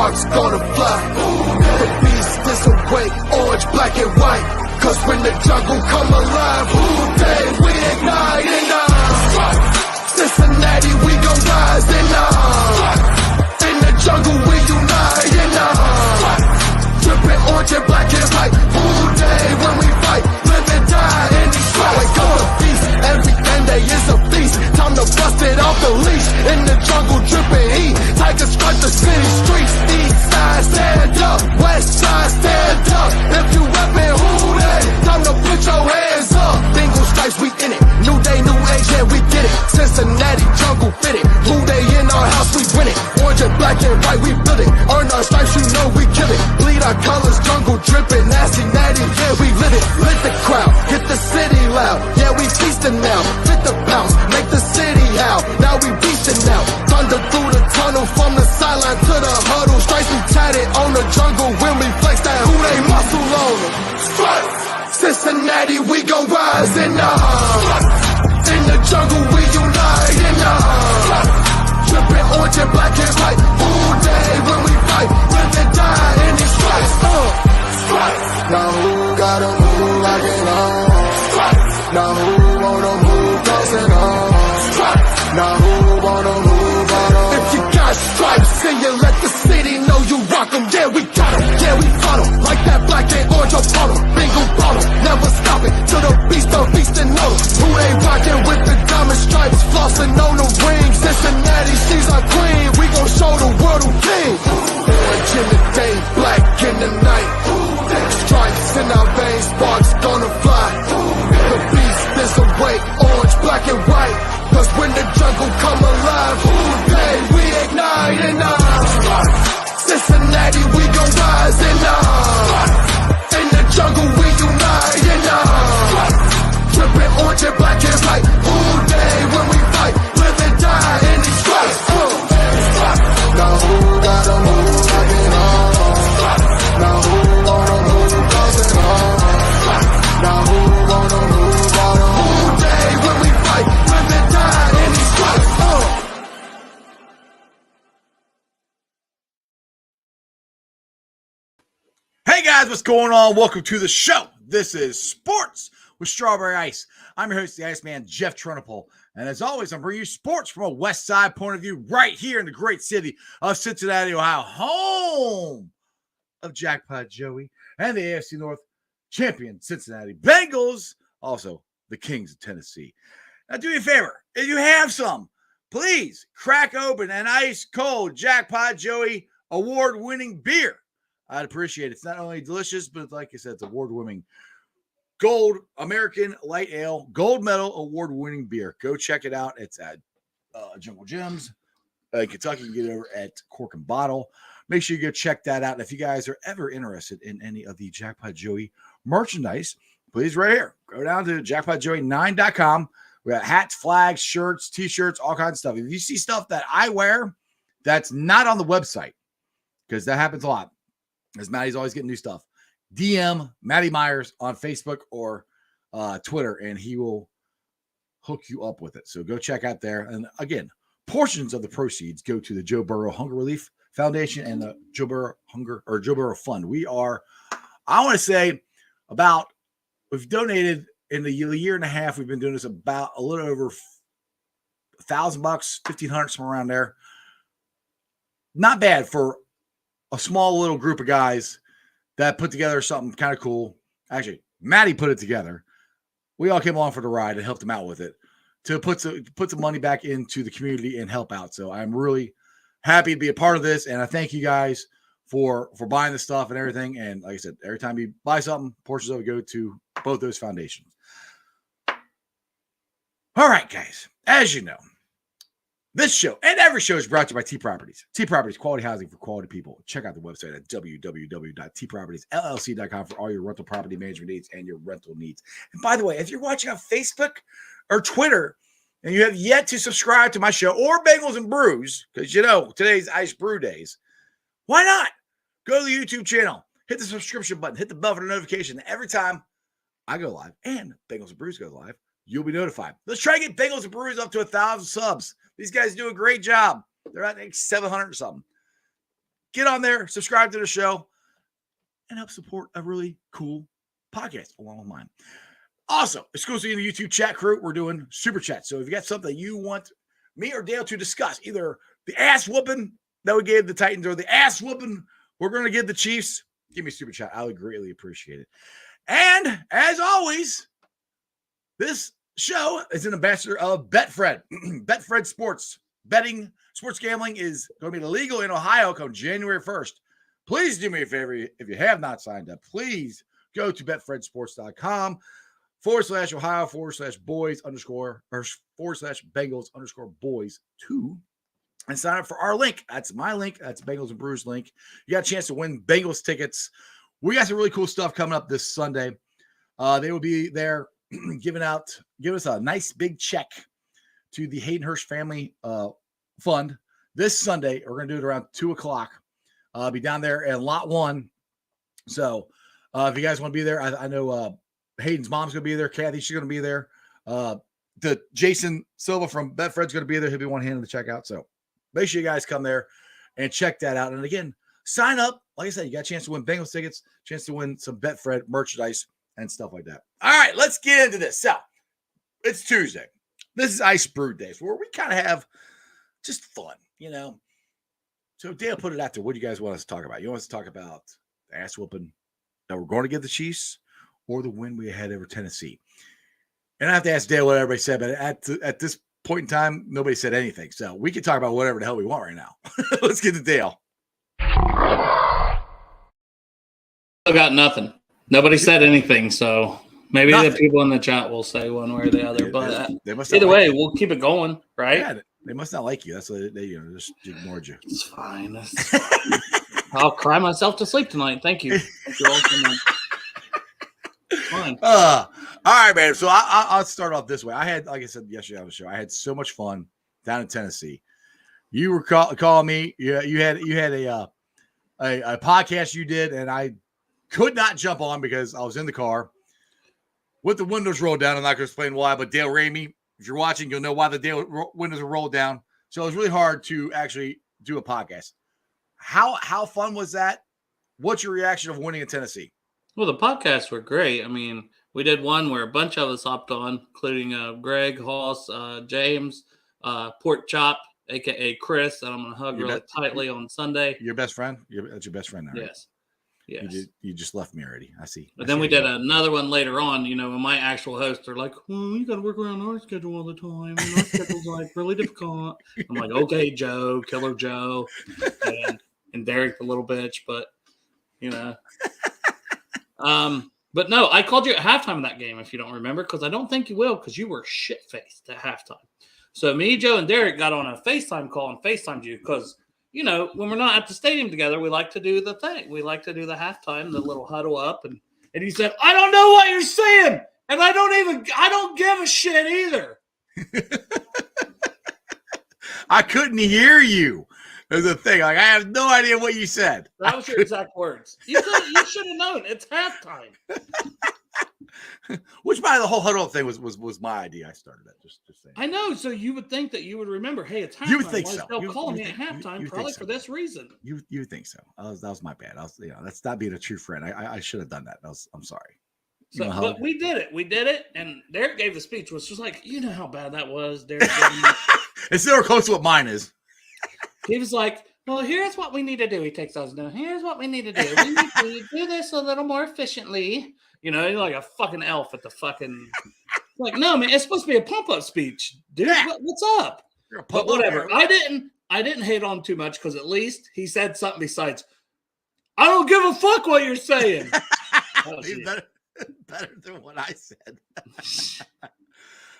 sparks gonna fly. The beast is awake, orange, black, and white. Cause when the jungle come alive, Brew Deys, we ignite in Cincinnati, we gon' rise in the jungle, we unite in drippin' orange and black and white. Brew Deys, when we fight, live and die in these stripes. Wake up the beast, every day is a feast. Time to bust it off the leash. In the jungle, drippin' heat. Tigers strike the city streets. East side, stand up. West side, stand up. If you reppin' who they, time to put your hands up. Bingle stripes, we in it. New day, new age, yeah, we get it. Cincinnati, jungle fitted. Blue Day in our house, we win it. Orange and black and white, we build it. Earn our stripes, you know we kill it. Bleed our colors, jungle drippin'. Nasty, natty, yeah, we lit it. Lit the crowd, hit the city loud. Yeah, we feastin' now. Fit the bounce, make the city howl. Now we beastin' now. Thunder through the tunnel, from the sideline to the huddle. Stripes we tatted on the jungle when we flex that who they muscle on them. Stripes, Cincinnati, we gon' rise in the jungle, we unite in drippin' orange and black and white. Brew Deys, when we fight, live and die in these stripes. Now who gotta move like it on? Now who wanna move dancing on? Now who wanna move on? If you got stripes and you let the city know you rock 'em, yeah we got 'em, yeah we fought 'em. Like that black and orange upon 'em, bingo bottle, never stop it till the beast and know who they rockin' with the diamond stripes, flossin' on the ring. Cincinnati, she's our queen, we gon' show the world who king. Orange in the day, black in the night. Stripes in our veins, sparks gonna fly. The beast is awake, orange, black and white. Cause when the jungle come alive, Brew Deys, we ignite in Cincinnati, we gon' rise in the jungle, we unite in drippin' orange and black and white. Brew Deys, when we fight, live and die in these stripes. Now who gotta move like it on? Now who wanna move dancing on? Now who wanna move on? Brew Deys, when we fight, live and die in these stripes. Hey guys, what's going on? Welcome to the show. This is Sports with Strawberry Ice. I'm your host, the Iceman, Jeff Trunipole. And as always, I'm bringing you sports from a West Side point of view right here in the great city of Cincinnati, Ohio, home of Jackpot Joey and the AFC North champion Cincinnati Bengals, also the Kings of Tennessee. Now do me a favor, if you have some, please crack open an ice cold Jackpot Joey award-winning beer. I'd appreciate it. It's not only delicious, but like I said, it's award-winning gold American light ale, gold medal award-winning beer. Go check it out. It's at Jungle Gems in Kentucky. You can get it over at Cork and Bottle. Make sure you go check that out. And if you guys are ever interested in any of the Jackpot Joey merchandise, please right here. Go down to jackpotjoey9.com. We got hats, flags, shirts, t-shirts, all kinds of stuff. If you see stuff that I wear that's not on the website, because that happens a lot, as Maddie's always getting new stuff, DM Maddie Myers on Facebook or Twitter, and he will hook you up with it. So go check out there. And again, portions of the proceeds go to the Joe Burrow Hunger Relief Foundation and the Joe Burrow Joe Burrow Fund. We are, I want to say, we've donated in the year and a half. We've been doing this about a little over $1,000, $1,500, somewhere around there. Not bad for a small little group of guys that put together something kind of cool. Actually, Maddie put it together. We all came along for the ride and helped him out with it to put some money back into the community and help out. So I'm really happy to be a part of this, and I thank you guys for buying the stuff and everything. And like I said, every time you buy something, portions of it go to both those foundations. All right, guys, as you know, this show and every show is brought to you by T Properties. T Properties, quality housing for quality people. Check out the website at www.tpropertiesllc.com for all your rental property management needs and your rental needs. And by the way, if you're watching on Facebook or Twitter and you have yet to subscribe to my show or Bagels and Brews, because you know today's Ice Brew Days, why not? Go to the YouTube channel, hit the subscription button, hit the bell for the notification. Every time I go live and Bagels and Brews go live, you'll be notified. Let's try to get Bagels and Brews up to 1,000 subs. These guys do a great job. They're at like 700 or something. get on there, subscribe to the show, and help support a really cool podcast along with mine. Also, exclusively in the YouTube chat crew, we're doing super chat. So if you got something you want me or Dale to discuss, either the ass whooping that we gave the Titans or the ass whooping we're going to give the Chiefs, give me a super chat. I would greatly appreciate it. And as always, this show is an ambassador of Betfred. Betfred Sports. Betting, sports gambling is going to be illegal in Ohio come January 1st. Please do me a favor. If you have not signed up, please go to betfredsports.com/Ohio/boys_ or /Bengals_ boys 2 and sign up for our link. That's my link. That's Bengals and Brews link. You got a chance to win Bengals tickets. We got some really cool stuff coming up this Sunday. They will be there give us a nice big check to the Hayden Hurst Family Fund this Sunday. We're going to do it around 2:00. I'll be down there in Lot 1. So if you guys want to be there, I know Hayden's mom's going to be there. Kathy, she's going to be there. The Jason Silva from Betfred's going to be there. He'll be one hand in the checkout. So make sure you guys come there and check that out. And again, sign up. Like I said, you got a chance to win Bengals tickets, chance to win some Betfred merchandise and stuff like that. All right, let's get into this. So it's Tuesday. This is Ice Brew Days, where we kind of have just fun, you know. So Dale put it out there. What do you guys want us to talk about? You want us to talk about the ass whooping that we're going to give the Chiefs or the win we had over Tennessee? And I have to ask Dale what everybody said, but at this point in time, nobody said anything. So we can talk about whatever the hell we want right now. Let's get to Dale. Still got nothing. Nobody said anything, so maybe nothing. The people in the chat will say one way or the other. But they must either way, we'll keep it going, right? Yeah, they must not like you. That's why they just ignored you. It's fine. I'll cry myself to sleep tonight. Thank you. Thank you all so much. Fine. All right, man. So I'll start off this way. I had, like I said yesterday on the show, I had so much fun down in Tennessee. You were calling me. You had a podcast you did, and I could not jump on because I was in the car with the windows rolled down. I'm not going to explain why, but Dale Ramey, if you're watching, you'll know why the windows are rolled down. So it was really hard to actually do a podcast. How fun was that? What's your reaction of winning in Tennessee? Well, the podcasts were great. I mean, we did one where a bunch of us hopped on, including Greg, Hoss, James, Pork Chop, a.k.a. Chris, that I'm going to hug really tightly on Sunday. Your best friend? That's your best friend now, right? Yes. Yes. You just left me already. I see. But then we did another one later on, you know, when my actual hosts are like, well, you got to work around our schedule all the time. And our schedule's like really difficult. I'm like, okay, Joe, Killer Joe, and Derek the little bitch. But, you know. But no, I called you at halftime of that game, if you don't remember, because I don't think you will, because you were shit-faced at halftime. So me, Joe, and Derek got on a FaceTime call and FaceTimed you because, you know, when we're not at the stadium together, we like to do the thing. We like to do the halftime, the little huddle up. And he said, I don't know what you're saying. And I don't give a shit either. I couldn't hear you. There's a thing. Like, I have no idea what you said. That was your exact words. You should have known. It's halftime. Which, by the whole huddle thing was my idea. I started that. Just saying. I know. So you would think that you would remember. Hey, it's halftime. You would think so. They'll call me at halftime, probably for this reason. You think so? That was my bad. That's not being a true friend. I should have done that. I'm sorry. So, but we did it. We did it. And Derek gave the speech, which was like, you know how bad that was, Derek. It's still close to what mine is. He was like, well, here's what we need to do. He takes us down. Here's what we need to do. We need to do this a little more efficiently. You know, you're like a fucking elf at the fucking. Like, no, man, it's supposed to be a pump-up speech, dude. Yeah. What's up? But whatever. I didn't hate on too much because at least he said something besides, I don't give a fuck what you're saying. Better than what I said.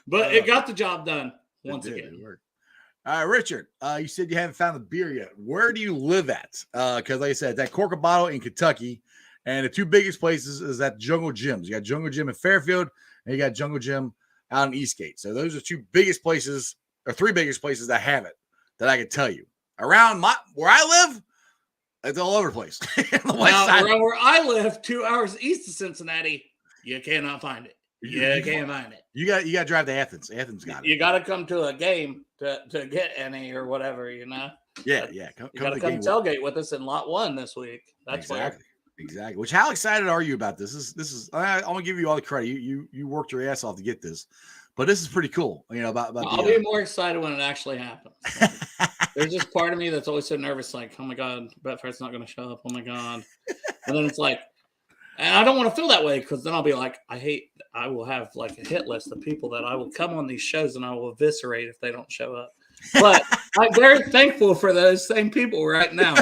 But it got the job done once again. It worked. All right, Richard, you said you haven't found the beer yet. Where do you live at? Because like I said, that Corcovado in Kentucky, and the two biggest places is at Jungle Gyms. You got Jungle Gym in Fairfield, and you got Jungle Gym out in Eastgate. So those are two biggest places, or three biggest places that have it, that I can tell you. Around where I live, it's all over the place. The west side. Around where I live, 2 hours east of Cincinnati, you cannot find it. You can't find it. You got to drive to Athens. Athens got it. You got to come to a game to get any or whatever, you know. Yeah. You got to come tailgate with us in lot 1 this week. That's exactly. Which, how excited are you about this? This is. I'm gonna give you all the credit. You worked your ass off to get this, but this is pretty cool. About I'll be more excited when it actually happens. There's just part of me that's always so nervous, like, oh my god, Betfred's not going to show up. Oh my god, and then it's like, and I don't want to feel that way because then I'll be like, I will have like a hit list of people that I will come on these shows and I will eviscerate if they don't show up. But I'm very thankful for those same people right now.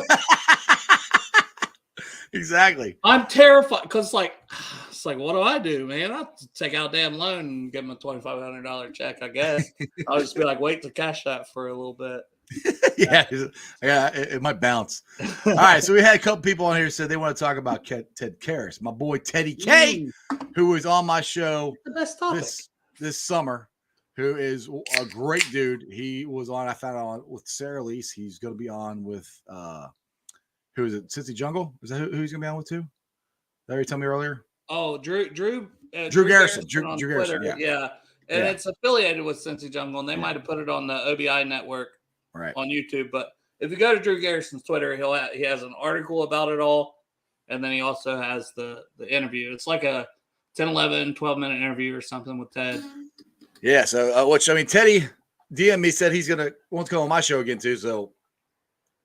Exactly. I'm terrified because it's like, what do I do, man? I'll take out a damn loan and give them a $2,500 check, I guess. I'll just be like, wait to cash that for a little bit. yeah, it might bounce. All right, so we had a couple people on here who said they want to talk about Ted Karras, my boy Teddy K, who was on my show the best topic this summer, who is a great dude. He was on, I found out, on with Sarah Lease. He's going to be on with who is it? Cincy Jungle? Is that who he's going to be on with too? That you told me earlier. Oh, Drew Garrison. Drew Garrison. Yeah. And it's affiliated with Cincy Jungle, and they might have put it on the OBI network on YouTube. But if you go to Drew Garrison's Twitter, he has an article about it all, and then he also has the interview. It's like a 10, 11, 12-minute interview or something with Ted. Yeah, so Teddy DM me, said he's wants to come on my show again too, so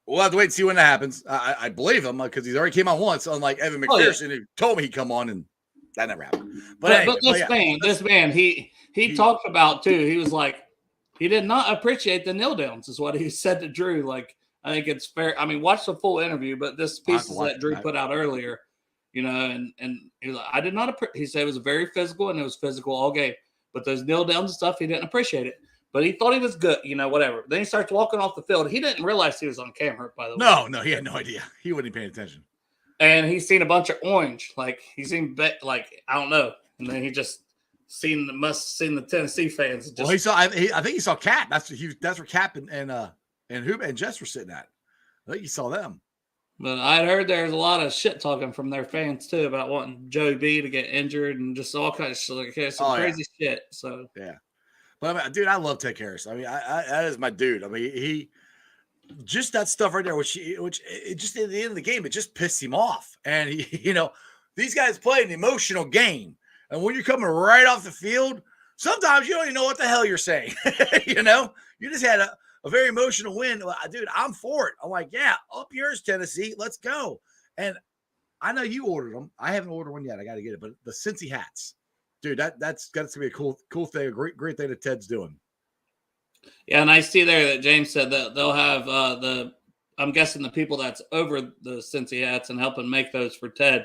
we'll have to wait and see when that happens. I believe him because he's already came on once, unlike Evan McPherson, who told me he'd come on, and that never happened. But this man, he talked about too. He was like, he did not appreciate the kneel downs, is what he said to Drew. Like, I think it's fair. I mean, watch the full interview, but this piece that Drew put out earlier, and he was like, I did not. He said it was very physical, and it was physical all game. But those kneel downs and stuff, he didn't appreciate it. But he thought he was good, whatever. Then he starts walking off the field. He didn't realize he was on camera, by the way. No, he had no idea. He wasn't paying attention. And he's seen a bunch of orange. Like, he's seen, I don't know. And then he just must have seen the Tennessee fans. Well, he saw, I think he saw Cap. That's where Cap and Jess were sitting at. I think he saw them. But I'd heard there's a lot of shit talking from their fans, too, about wanting Joey B to get injured and just all kinds of shit. Some crazy shit. So, yeah. But, dude, I love Ted Karras. I mean, that is my dude. I mean, he just that stuff right there, which it just at the end of the game, it just pissed him off. And, these guys play an emotional game. And when you're coming right off the field, sometimes you don't even know what the hell you're saying. You just had a very emotional win. Dude, I'm for it. I'm like, yeah, up yours, Tennessee. Let's go. And I know you ordered them. I haven't ordered one yet. I got to get it. But the Cincy hats. Dude, that's going to be a cool thing, a great thing that Ted's doing. Yeah, and I see there that James said that they'll have I'm guessing the people that's over the Cincy hats and helping make those for Ted,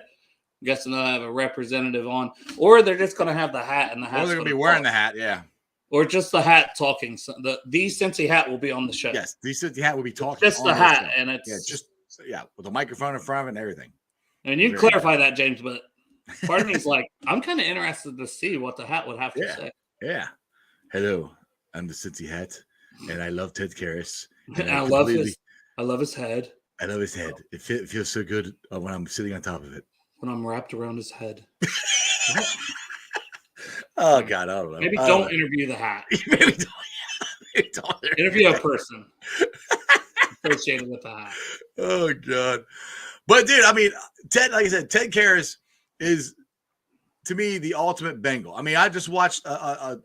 I'm guessing they'll have a representative on, or they're just going to have the hat and the hat. Or they're going to be wearing the hat, yeah. Or just the hat talking. So the Cincy hat will be on the show. Yes, the Cincy hat will be talking. Just the hat, and it's with a microphone in front of it and everything. And you clarify that, James, but part of me is like, I'm kind of interested to see what the hat would have to say. Yeah. Hello, I'm the Cincy hat, and I love Ted Karras. And I love his head. I love his head. It feels so good when I'm sitting on top of it. When I'm wrapped around his head. Oh God, I don't know. Maybe don't interview the hat. Maybe don't interview a person associated with the hat. Oh God. But dude, I mean, Ted, like I said, Ted Karras is to me the ultimate Bengal. I mean, I just watched a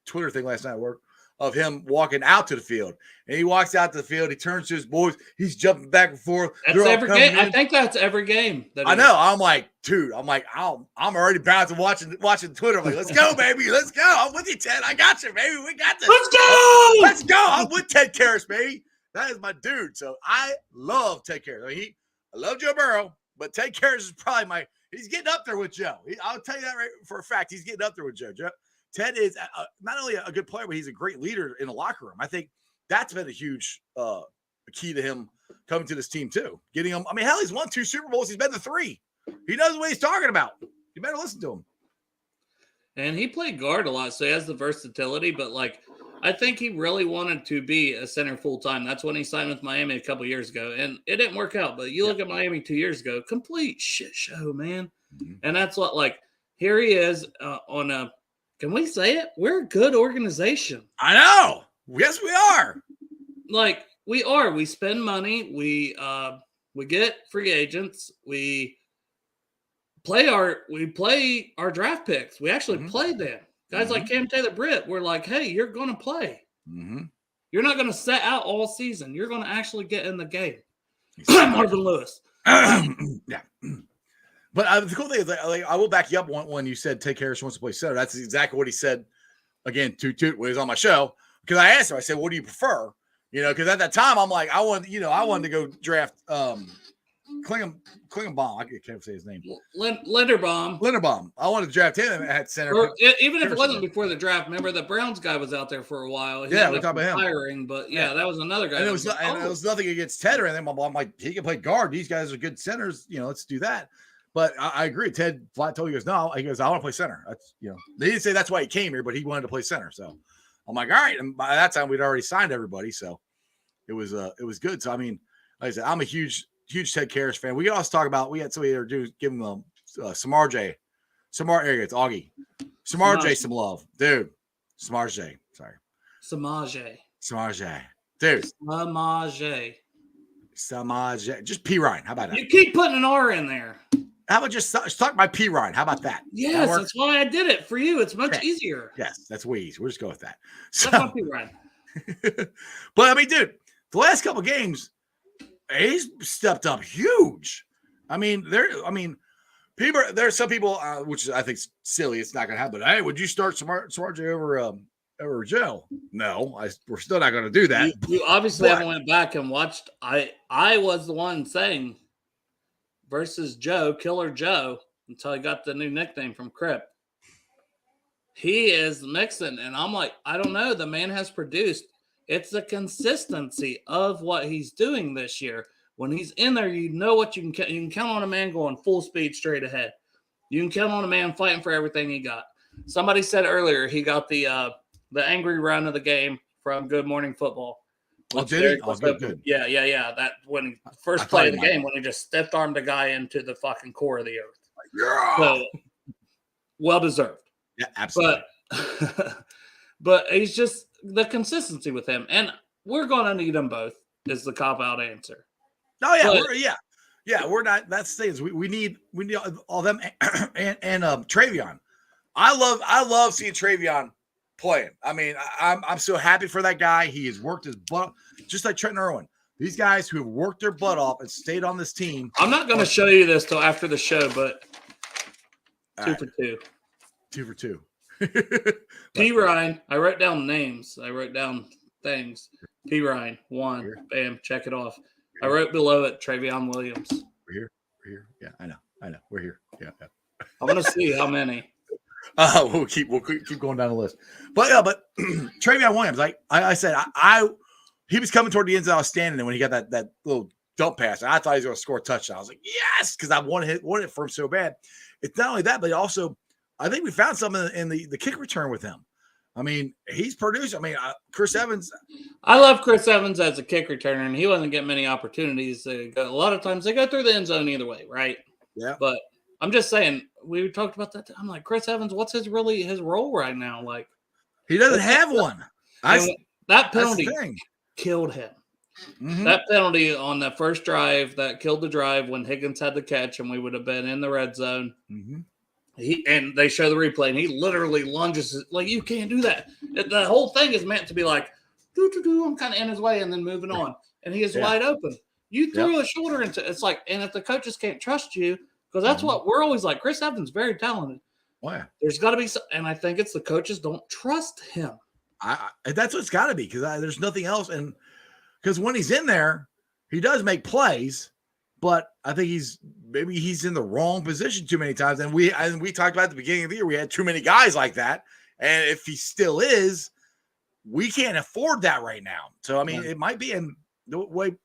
Twitter thing last night at work of him walking out to the field, and he walks out to the field. He turns to his boys. He's jumping back and forth. That's every game. I think that's every game. I know. I'm like, dude. I'm already bouncing watching Twitter. I'm like, let's go, baby. Let's go. I'm with you, Ted. I got you, baby. We got this. Let's go. Let's go. I'm with Ted Karras, baby. That is my dude. So I love Ted Karras. I mean, I love Joe Burrow, but Ted Karras is probably he's getting up there with Joe. I'll tell you that right for a fact. He's getting up there with Joe. Ted is not only a good player, but he's a great leader in the locker room. I think that's been a huge key to him coming to this team too. Getting him. I mean, hell, he's won 2 Super Bowls. He's been to 3. He knows what he's talking about. You better listen to him. And he played guard a lot, so he has the versatility. But I think he really wanted to be a center full time. That's when he signed with Miami a couple years ago, and it didn't work out. But you look at Miami 2 years ago, complete shit show, man. Mm-hmm. And that's what here he is on a. Can we say it? We're a good organization. I know. Yes, we are. We spend money. We get free agents. We play our draft picks. We actually play them. Guys like Cam Taylor-Britt, we're like, hey, you're going to play. You're not going to sit out all season. You're going to actually get in the game. Marvin Lewis. Yeah. But the cool thing is, like, I will back you up when you said Ted Harris wants to play center. That's exactly what he said, again, when he was on my show. Because I asked him, I said, what do you prefer? You know, because at that time, I'm like, I wanted to go draft Klingenbaum. I can't say his name. Linderbaum. I wanted to draft him at center. Or, even if it wasn't before the draft, remember the Browns guy was out there for a while. He we talked about him. Hiring, but that was another guy. And it was nothing against Ted or anything. I'm like, he can play guard. These guys are good centers. You know, let's do that. But I agree. Ted flat told you, no. He goes, I want to play center. That's, they didn't say that's why he came here, but he wanted to play center. So I'm like, all right. And by that time, we'd already signed everybody, so it was good. So I mean, like I said, I'm a huge Ted Karras fan. We can also talk about, we had somebody there give him Samarjay. It's Augie. Samarjay some love, dude. Samarjay, sorry. Samaje, dude. Samaje. Just P Ryan. How about that? You keep putting an R in there. How about just talk my P Ryan? How about that? Yes, that's why I did it for you. It's much easier. Yes, that's way easier. We'll just go with that. So, that's my P Ryan. But I mean, dude, the last couple games, he's stepped up huge. I mean, there's some people, which I think is silly. It's not going to happen. Hey, would you start Samarjay over Joe? No, we're still not going to do that. You obviously haven't went back and watched. I was the one saying versus Joe, Killer Joe, until he got the new nickname from Crip. He is mixing, and I'm like, I don't know. The man has produced. It's the consistency of what he's doing this year. When he's in there, you know what you can count on a man going full speed straight ahead. You can count on a man fighting for everything he got. Somebody said earlier he got the angry run of the game from Good Morning Football. Oh, did he? Oh, good. Yeah. That when he first play of the game, when he just stepped armed a guy into the fucking core of the earth. Yeah. So well deserved. Yeah, absolutely. But he's just the consistency with him, and we're going to need them both. Is the cop out answer? Oh yeah, we're not. That's the thing. We need all them and Travion. I love seeing Travion playing. I mean, I'm so happy for that guy. He has worked his butt, just like Trenton Irwin. These guys who have worked their butt off and stayed on this team. I'm not going to show you this till after the show, but 2 for 2. 2 for 2. P. Ryan. I wrote down names. I wrote down things. P. Ryan, 1. Bam, check it off. I wrote below it Travion Williams. We're here. Yeah, I know. We're here. Yeah. I'm going to see how many. We'll keep going down the list. But Travion Williams, like I said, he was coming toward the end zone. I was standing there when he got that little dump pass. I thought he was going to score a touchdown. I was like, yes, because I wanted it for him so bad. It's not only that, but also I think we found something in the kick return with him. I mean, he's produced. I mean, Chris Evans. I love Chris Evans as a kick returner, and he wasn't getting many opportunities. A lot of times they go through the end zone either way, right? Yeah. But I'm just saying, we talked about that. I'm like, Chris Evans, what's his role right now? Like, he doesn't have one. That penalty killed him. Mm-hmm. That penalty on that first drive that killed the drive when Higgins had the catch, and we would have been in the red zone. Mm-hmm. And they show the replay, and he literally lunges like, you can't do that. The whole thing is meant to be like, I'm kind of in his way and then moving on, and he is wide open. You threw a shoulder into it's like, and if the coaches can't trust you, because that's what we're always like. Chris Evans very talented. Wow. There's got to be, and I think it's the coaches don't trust him. That's what it's got to be, because there's nothing else, and because when he's in there, he does make plays. But I think he's in the wrong position too many times. And we talked about at the beginning of the year, we had too many guys like that. And if he still is, we can't afford that right now. So, I mean, it might be in the way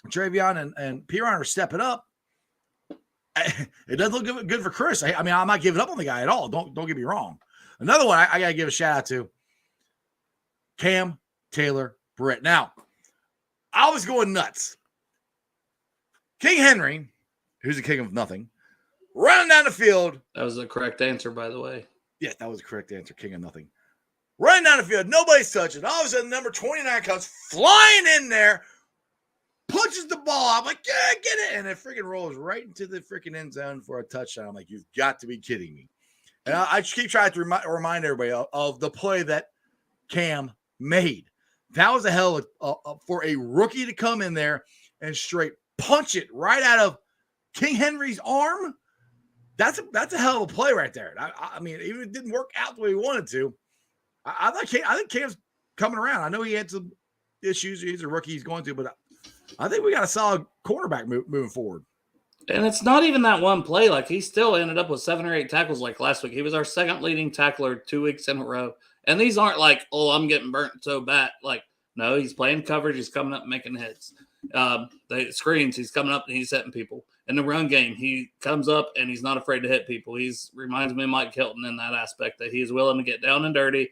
Travion and Piron are stepping up. It doesn't look good for Chris. I mean, I'm not giving up on the guy at all. Don't get me wrong. Another one I got to give a shout out to, Cam Taylor-Britt. Now, I was going nuts. King Henry, who's the king of nothing, running down the field. That was the correct answer, by the way. Yeah, that was the correct answer, king of nothing. running down the field. Nobody's touching. All of a sudden, number 29 comes flying in there, punches the ball. I'm like, yeah, get it. And it freaking rolls right into the freaking end zone for a touchdown. I'm like, you've got to be kidding me. And I just keep trying to remind everybody of the play that Cam made. That was a hell of for a rookie to come in there and straight punch it right out of King Henry's arm. That's a hell of a play right there. I mean, even if it didn't work out the way he wanted to, I think Cam's coming around. I know he had some issues. He's a rookie. He's going to, but I think we got a solid cornerback moving forward. And it's not even that one play. Like, he still ended up with 7 or 8 tackles like last week. He was our second leading tackler 2 weeks in a row. And these aren't like, oh, I'm getting burnt so bad. Like, no, he's playing coverage. He's coming up and making hits. The screens, he's coming up and he's hitting people. In the run game, he comes up and he's not afraid to hit people. He's reminds me of Mike Hilton in that aspect, that he's willing to get down and dirty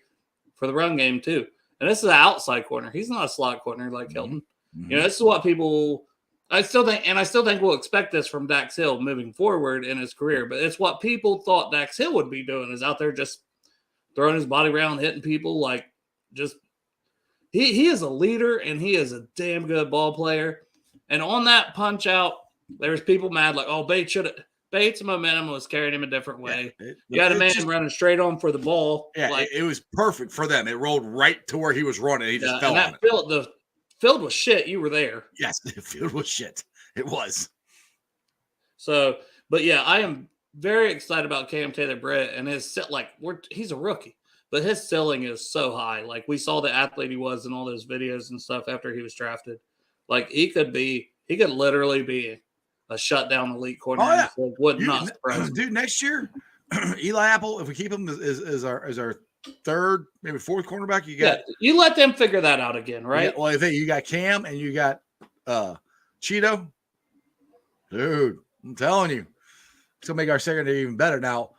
for the run game too. And this is an outside corner. He's not a slot corner like Hilton. Mm-hmm. You know, this is what people I still think we'll expect this from Dax Hill moving forward in his career, but it's what people thought Dax Hill would be doing, is out there just throwing his body around, hitting people. Like, just he is a leader and he is a damn good ball player. And on that punch out, there's people mad like, oh, Bates' momentum was carrying him a different way. Yeah, you had a man running straight on for the ball. Yeah, like, it was perfect for them. It rolled right to where he was running. He just fell on it. The field was shit. You were there. Yes, the field was shit. It was. So, but yeah, I am very excited about Cam Taylor-Britt and his he's a rookie, but his ceiling is so high. Like, we saw the athlete he was in all those videos and stuff after he was drafted. Like, he could literally be a shutdown elite corner. Oh, yeah. So would not surprise me. Dude, next year, Eli Apple, if we keep him as our third, maybe fourth cornerback, you let them figure that out again, right? Yeah, well, I think you got Cam and you got Cheeto. Dude, I'm telling you, it's gonna make our secondary even better. Now,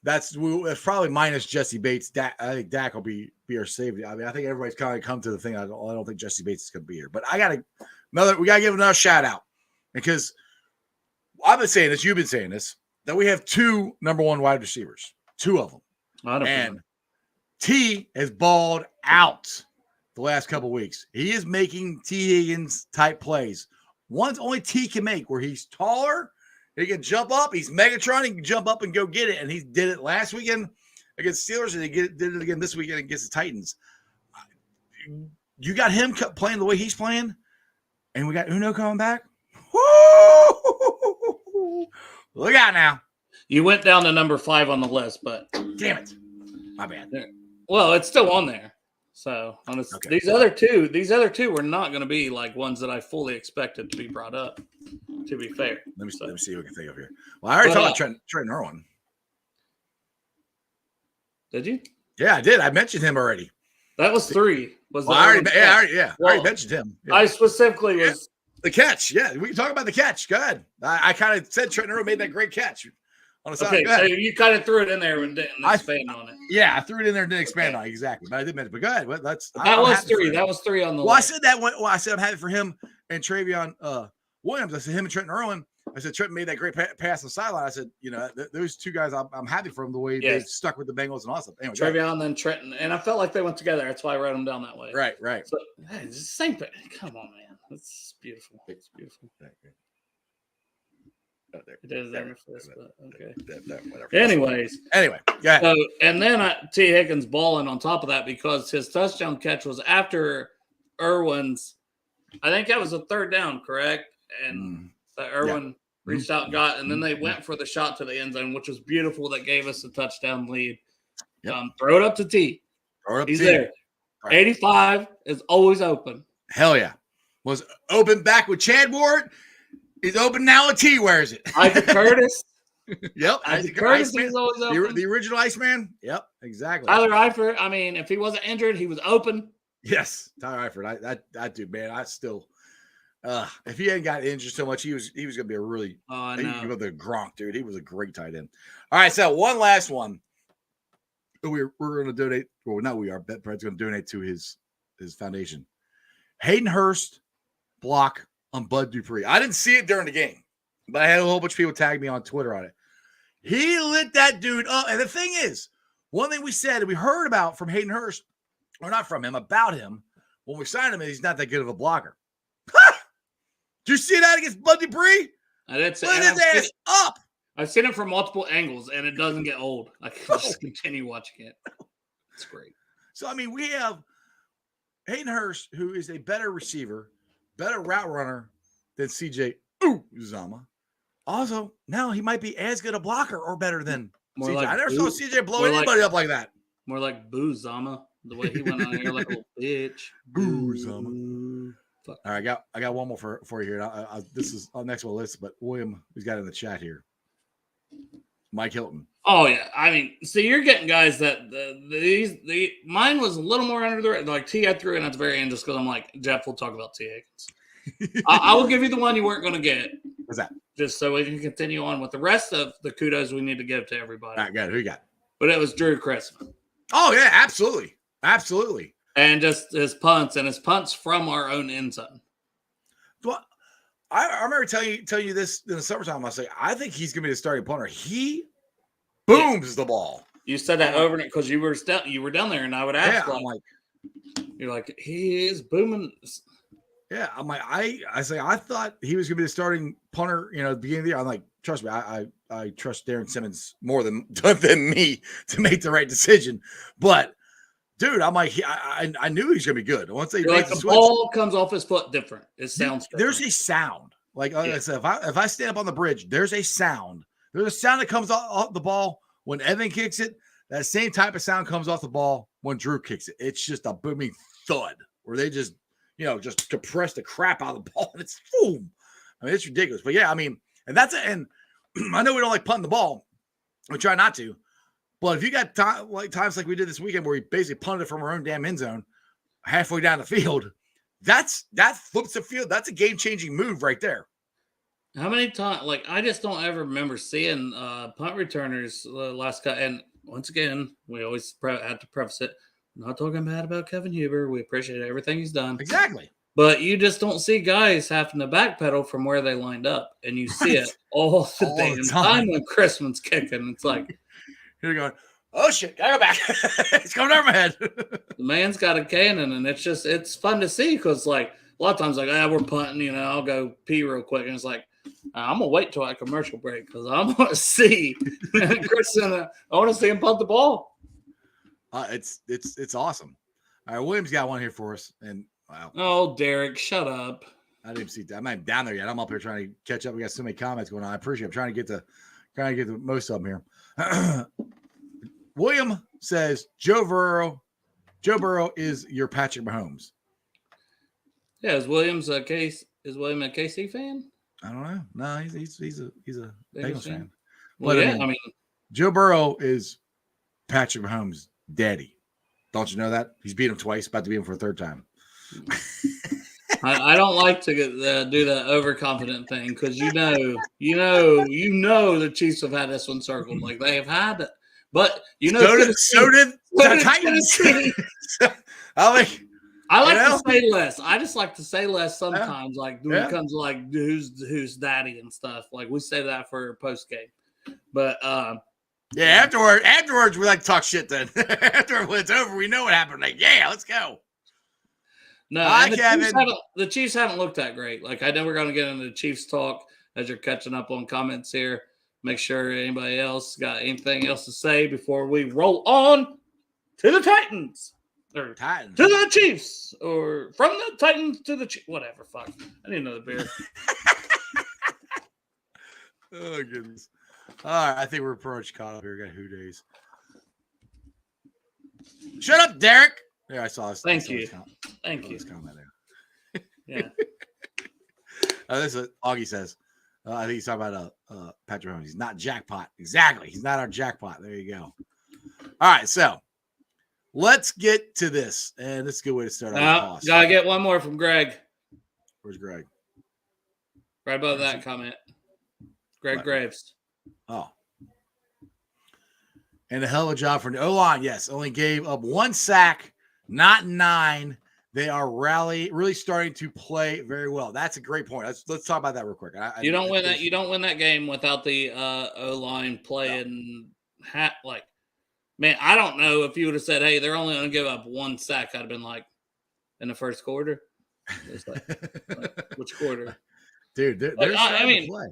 that's probably minus Jesse Bates. I think Dak will be our safety. I mean, I think everybody's kind of come to the thing. I don't think Jesse Bates is gonna be here, but we gotta give another shout out, because I've been saying this, you've been saying this, that we have 2 number 1 wide receivers, 2 of them. And T has balled out the last couple of weeks. He is making T. Higgins type plays. One's only T can make, where he's taller, he can jump up, he's Megatron, he can jump up and go get it. And he did it last weekend against Steelers, and he did it again this weekend against the Titans. You got him playing the way he's playing, and we got Uno coming back. Woo! Look out now. You went down to number 5 on the list, but damn it. My bad. Well, it's still on there. So these other two were not going to be like ones that I fully expected to be brought up, to be fair. Let me see who I can think of here. Well, I already talked about Trent Irwin. Did you? Yeah, I did. I mentioned him already. That was 3. I already mentioned him. Yeah. I specifically was the catch. Yeah, we can talk about the catch. Go ahead. I kind of said Trent Irwin made that great catch on the side. Okay, so you kind of threw it in there and didn't expand on it. Yeah, I threw it in there and didn't expand on it, exactly. But I did mention it. But go ahead. That was 3. That was 3 on the list. I said that one. Well, I said I'm happy for him and Travion Williams. I said him and Trent Irwin. I said Trent made that great pass on the sideline. I said, those 2 guys, I'm happy for them the way they stuck with the Bengals and awesome. Anyway, Travion, then Trenton, and I felt like they went together. That's why I wrote them down that way. Right. So, hey, it's the same thing. Come on, man. It's beautiful. It's beautiful. It is there first, but okay. Whatever. Anyway, yeah. So, and then T. Higgins balling on top of that, because his touchdown catch was after Irwin's. I think that was a 3rd down, correct? And Irwin reached out and got, and then they went for the shot to the end zone, which was beautiful. That gave us a touchdown lead. Yep. Throw it up to T. He's there. Right. 85 is always open. Hell yeah. Was open back with Chad Ward. He's open now with T. Wears it. Isaac Curtis. Yep. Isaac Curtis is always open. The original Iceman. Yep. Exactly. Tyler Eifert. I mean, if he wasn't injured, he was open. Yes. Tyler Eifert. That dude, man, I still if he hadn't got injured so much, he was gonna be a really the Gronk, dude. He was a great tight end. All right, so one last one. We're gonna donate, well, not we are, Brad's gonna donate to his foundation. Hayden Hurst block on Bud Dupree. I didn't see it during the game, but I had a whole bunch of people tag me on Twitter on it. He lit that dude up. And the thing is, one thing we said and we heard about from Hayden Hurst or not from him, about him. When we signed him, he's not that good of a blocker. Did you see that against Buddy Bree? I did say Lit his ass up. I've seen it from multiple angles, and it doesn't get old. I can just continue watching it. It's great. So, I mean, we have Hayden Hurst, who is a better receiver, better route runner than CJ Uzama. Also, now he might be as good a blocker or better than CJ. I never saw CJ blow anybody up like that. More like Boo Zama, the way he went on here like a little bitch. Boo Zama. All right, I got one more for you here. This is on next on the list, but William, who's got it in the chat here. Mike Hilton. Oh yeah, I mean, so you're getting guys that mine was a little more under the like T. I threw in at the very end just because I'm like Jeff. We'll talk about T. Higgins. I will give you the one you weren't going to get. What's that? Just so we can continue on with the rest of the kudos we need to give to everybody. All right, got it. Who you got? But it was Drew Chrisman. Oh yeah, absolutely. And just his punts from our own end zone. Well, I remember telling you this in the summertime. I say I think he's going to be the starting punter. He booms the ball. You said that over because you were down there, and I would ask, you're like he is booming. Yeah, I'm like I thought he was going to be the starting punter. At the beginning of the year, I'm like, trust me, I trust Darren Simmons more than me to make the right decision. But dude, I'm like, I knew he was going to be good. Once they like the ball comes off his foot different. It sounds different. There's a sound. Like I said, if I stand up on the bridge, there's a sound. There's a sound that comes off the ball when Evan kicks it. That same type of sound comes off the ball when Drew kicks it. It's just a booming thud where they just compress the crap out of the ball and it's boom. I mean, it's ridiculous. But yeah, I mean, and that's it. And I know we don't like punting the ball. We try not to. But if you got times like we did this weekend where we basically punted it from our own damn end zone halfway down the field, that flips the field. That's a game-changing move right there. How many times? Like, I just don't ever remember seeing punt returners last cut. And once again, we always have to preface it. I'm not talking bad about Kevin Huber. We appreciate everything he's done. Exactly. But you just don't see guys having to backpedal from where they lined up. And you see it all the damn time when Chrisman's kicking. It's like, you're going, oh shit, gotta go back. It's coming over my head. The man's got a cannon, and it's fun to see because like a lot of times, like, we're punting, I'll go pee real quick, and it's like, I'm gonna wait till our commercial break because I want to see Chris. I want to see him punt the ball. It's awesome. All right, William's got one here for us, and wow. Oh, Derek, shut up. I didn't see that. I'm not down there yet. I'm up here trying to catch up. We got so many comments going on. I appreciate it. I'm trying to get the most of them here. William says Joe Burrow is your Patrick Mahomes. Yeah, is William a KC fan? I don't know. No, he's a Bengals fan. Well, but yeah, I mean, Joe Burrow is Patrick Mahomes' daddy. Don't you know that? He's beat him twice, about to beat him for a third time. I don't like to do that overconfident thing because you know the Chiefs have had this one circled like they have had it, but so did the Titans. I like to say less. I just like to say less sometimes. Yeah. Like when it comes to like who's daddy and stuff. Like we say that for post game, but yeah. Afterwards we like to talk shit. Then after it's over, we know what happened. Like let's go. No, the Chiefs haven't looked that great. Like I know we're going to get into the Chiefs talk as you're catching up on comments here. Make sure anybody else got anything else to say before we roll on to the Titans. Or Titans. To the Chiefs. Or from the Titans to the Chiefs. Whatever, fuck. I need another beer. Oh, goodness. All right, I think we're pretty much caught up here. We got Who Days. Shut up, Derek. Yeah, I saw this. Thank you. Thank you. This comment there. Yeah. This is what Augie says. I think he's talking about Patrick Mahomes. He's not jackpot. Exactly. He's not our jackpot. There you go. All right, so let's get to this. And this is a good way to start off. Gotta get one more from Greg. Where's Greg? Right above that comment. Greg Graves. Oh. And a hell of a job for O-line. Yes, only gave up 1 sack, not 9. They are really starting to play very well. That's a great point. Let's talk about that real quick. You don't win that game without the O-line playing Man, I don't know if you would have said, hey, they're only going to give up 1 sack. I'd have been like, in the first quarter? It's like which quarter? Dude, they're starting to play.